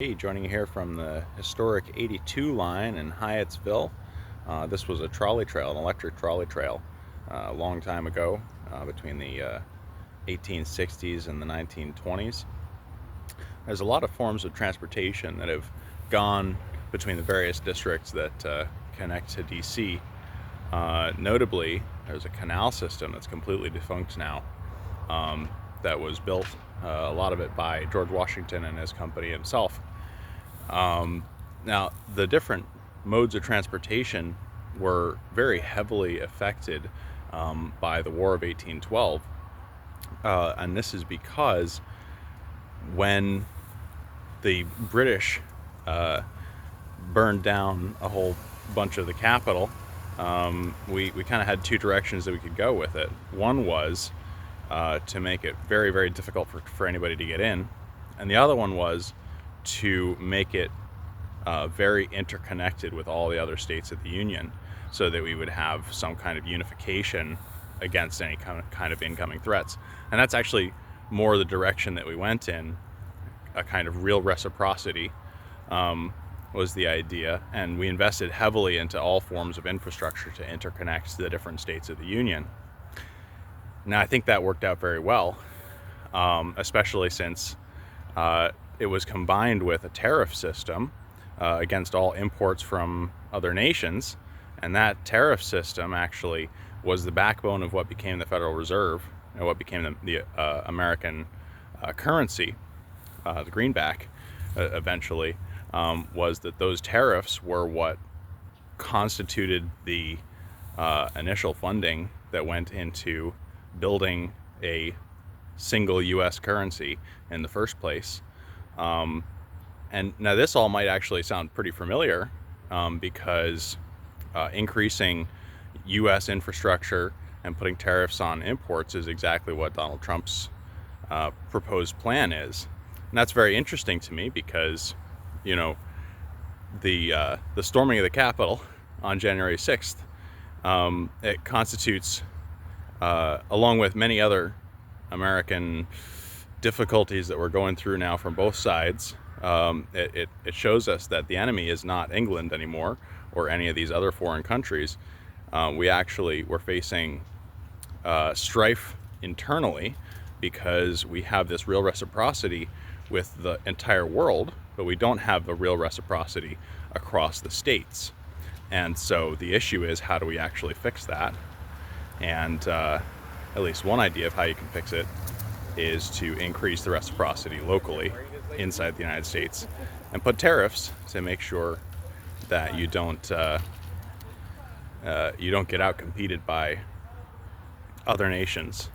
Hey, joining you here from the historic 82 line in Hyattsville. This was a trolley trail, an electric trolley trail, a long time ago, between the 1860s and the 1920s. There's a lot of forms of transportation that have gone between the various districts that connect to DC. Notably, there's a canal system that's completely defunct now, that was built, a lot of it by George Washington and his company himself. Now, the different modes of transportation were very heavily affected by the War of 1812, and this is because when the British burned down a whole bunch of the capital, we kind of had two directions that we could go with it. One was to make it very, very difficult for anybody to get in, and the other one was to make it very interconnected with all the other states of the Union, so that we would have some kind of unification against any kind of incoming threats. And that's actually more the direction that we went in. A kind of real reciprocity was the idea, and we invested heavily into all forms of infrastructure to interconnect the different states of the Union. Now, I think that worked out very well, especially since it was combined with a tariff system against all imports from other nations, and that tariff system actually was the backbone of what became the Federal Reserve and what became the American currency, the greenback. Eventually, was that those tariffs were what constituted the initial funding that went into building a single U.S. currency in the first place. And now this all might actually sound pretty familiar, because increasing U.S. infrastructure and putting tariffs on imports is exactly what Donald Trump's proposed plan is. And that's very interesting to me because, you know, the storming of the Capitol on January 6th, it constitutes, along with many other American difficulties that we're going through now from both sides, it shows us that the enemy is not England anymore or any of these other foreign countries. We're facing strife internally because we have this real reciprocity with the entire world, but we don't have a real reciprocity across the states. And so the issue is, how do we actually fix that? And at least one idea of how you can fix it is to increase the reciprocity locally inside the United States and put tariffs to make sure that you don't get out competed by other nations